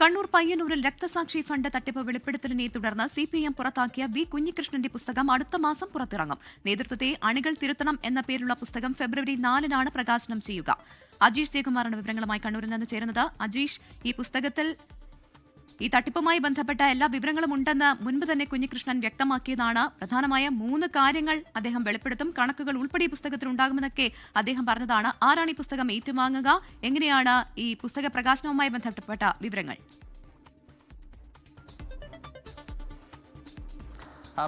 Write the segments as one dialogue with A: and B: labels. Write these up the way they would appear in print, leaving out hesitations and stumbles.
A: കണ്ണൂർ പയ്യന്നൂരിൽ രക്തസാക്ഷി ഫണ്ട് തട്ടിപ്പ് വെളിപ്പെടുത്തലിനെ തുടർന്ന് സിപിഎം പുറത്താക്കിയ വി കുഞ്ഞികൃഷ്ണന്റെ പുസ്തകം അടുത്ത മാസം പുറത്തിറങ്ങും. നേതൃത്വത്തെ അണികൾ തിരുത്തണം എന്ന പേരിലുള്ള പുസ്തകം ഫെബ്രുവരി 4-നാണ് പ്രകാശനം ചെയ്യുക. അജീഷ് ജയകുമാറാണ് വിവരങ്ങളുമായി കണ്ണൂരിൽ നിന്ന് ചേരുന്നത്. അജീഷ്, ഈ പുസ്തകത്തിൽ ഈ തട്ടിപ്പുമായി ബന്ധപ്പെട്ട എല്ലാ വിവരങ്ങളും ഉണ്ടെന്ന് മുൻപ് തന്നെ കുഞ്ഞികൃഷ്ണൻ വ്യക്തമാക്കിയതാണ്. പ്രധാനമായ 3 കാര്യങ്ങൾ അദ്ദേഹം വെളിപ്പെടുത്തും. കണക്കുകൾ ഉൾപ്പെടെ ഈ പുസ്തകത്തിൽ ഉണ്ടാകുമെന്നൊക്കെ അദ്ദേഹം പറഞ്ഞതാണ്. ആരാണ് ഈ പുസ്തകം ഏറ്റുവാങ്ങുക? എങ്ങനെയാണ് ഈ പുസ്തക പ്രകാശനവുമായി ബന്ധപ്പെട്ട വിവരങ്ങൾ?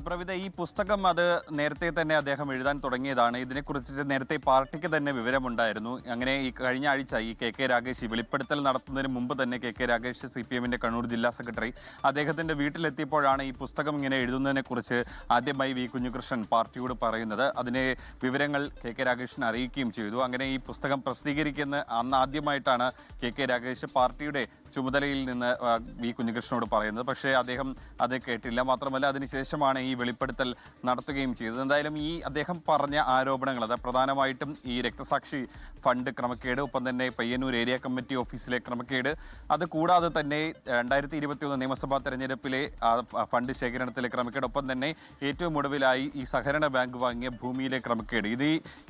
B: പ്രവിധ, ഈ പുസ്തകം അത് നേരത്തെ തന്നെ അദ്ദേഹം എഴുതാൻ തുടങ്ങിയതാണ്. ഇതിനെക്കുറിച്ച് നേരത്തെ പാർട്ടിക്ക് തന്നെ വിവരമുണ്ടായിരുന്നു. അങ്ങനെ ഈ കഴിഞ്ഞ ആഴ്ച ഈ കെ രാഗേഷ് വെളിപ്പെടുത്തൽ നടത്തുന്നതിന് മുമ്പ് തന്നെ കെ രാഗേഷ് CPM-ന്റെ കണ്ണൂർ ജില്ലാ സെക്രട്ടറി അദ്ദേഹത്തിന്റെ വീട്ടിലെത്തിയപ്പോഴാണ് ഈ പുസ്തകം ഇങ്ങനെ എഴുതുന്നതിനെക്കുറിച്ച് ആദ്യമായി വി കുഞ്ഞികൃഷ്ണൻ പാർട്ടിയോട് പറയുന്നത്. അതിനെ വിവരങ്ങൾ കെ രാഗേഷിനെ അറിയിക്കുകയും ചെയ്തു. അങ്ങനെ ഈ പുസ്തകം പ്രസിദ്ധീകരിക്കുന്ന അന്ന് ആദ്യമായിട്ടാണ് കെ രാഗേഷ് പാർട്ടിയുടെ ചുമതലയിൽ നിന്ന് വി കുഞ്ഞികൃഷ്ണനോട് പറയുന്നത്. പക്ഷേ അദ്ദേഹം അത് കേട്ടില്ല. മാത്രമല്ല അതിനുശേഷമാണ് ഈ വെളിപ്പെടുത്തൽ നടത്തുകയും ചെയ്തത്. എന്തായാലും ഈ അദ്ദേഹം പറഞ്ഞ ആരോപണങ്ങൾ, അത് പ്രധാനമായിട്ടും ഈ രക്തസാക്ഷി ഫണ്ട് ക്രമക്കേട്, ഒപ്പം തന്നെ പയ്യന്നൂർ ഏരിയ കമ്മിറ്റി ഓഫീസിലെ ക്രമക്കേട്, അത് കൂടാതെ തന്നെ 2021 നിയമസഭാ തെരഞ്ഞെടുപ്പിലെ ഫണ്ട് ശേഖരണത്തിലെ ക്രമക്കേട്, ഒപ്പം തന്നെ ഏറ്റവും ഒടുവിലായി ഈ സഹകരണ ബാങ്ക് വാങ്ങിയ ഭൂമിയിലെ ക്രമക്കേട്,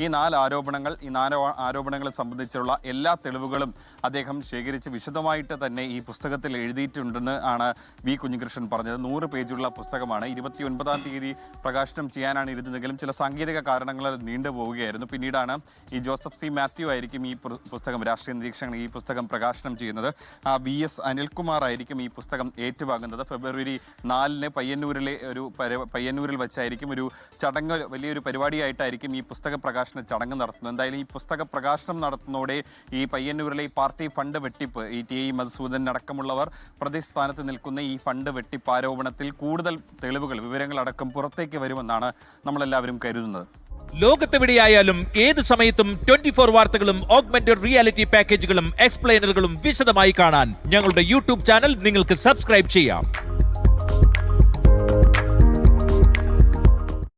B: ഈ 4 ആരോപണങ്ങൾ, ഈ 4 ആരോപണങ്ങളെ സംബന്ധിച്ചുള്ള എല്ലാ തെളിവുകളും അദ്ദേഹം ശേഖരിച്ച് വിശദമായിട്ട് തന്നെ ഈ പുസ്തകത്തിൽ എഴുതിയിട്ടുണ്ടെന്ന് ആണ് വി കുഞ്ഞികൃഷ്ണൻ പറഞ്ഞത്. 100 പേജുള്ള പുസ്തകമാണ്. 29-ാം തീയതി പ്രകാശനം ചെയ്യാനാണ് ഇരുന്നതെങ്കിലും ചില സാങ്കേതിക കാരണങ്ങളാൽ നീണ്ടുപോവുകയായിരുന്നു. പിന്നീടാണ് ഈ ജോസഫ് സി മാത്യു ആയിരിക്കും ഈ പുസ്തകം, രാഷ്ട്രീയ നിരീക്ഷകൻ, ഈ പുസ്തകം പ്രകാശനം ചെയ്യുന്നത്. VS അനിൽകുമാർ ആയിരിക്കും ഈ പുസ്തകം ഏറ്റുവാങ്ങുന്നത്. ഫെബ്രുവരി 4-ന് പയ്യന്നൂരിൽ വെച്ചായിരിക്കും ഒരു ചടങ്ങ്, വലിയൊരു പരിപാടിയായിട്ടായിരിക്കും ഈ പുസ്തക പ്രകാശന ചടങ്ങ് നടത്തുന്നത്. എന്തായാലും ഈ പുസ്തക പ്രകാശനം നടത്തുന്നതോടെ ഈ പയ്യന്നൂരിലെ ഈ പാർട്ടി ഫണ്ട് വെട്ടിപ്പ്, ഈ TI മധുസൂദൻ അടക്കമുള്ളവർ പ്രതിസ്ഥാനത്ത് നിൽക്കുന്ന ഈ ഫണ്ട് വെട്ടിപ്പ് ആരോപണത്തിൽ കൂടുതൽ തെളിവുകൾ, വിവരങ്ങളടക്കം പുറത്തേക്ക് വരുമെന്നാണ് നമ്മളെല്ലാവരും കരുതുന്നത്.
C: ലോകത്തെവിടെയായാലും ഏത് സമയത്തും 24 വാർത്തകളും ഓഗ്മെന്റഡ് റിയാലിറ്റി പാക്കേജുകളും എക്സ്പ്ലെയിനറുകളും വിശദമായി കാണാൻ ഞങ്ങളുടെ YouTube ചാനൽ നിങ്ങൾക്ക് സബ്സ്ക്രൈബ് ചെയ്യാം.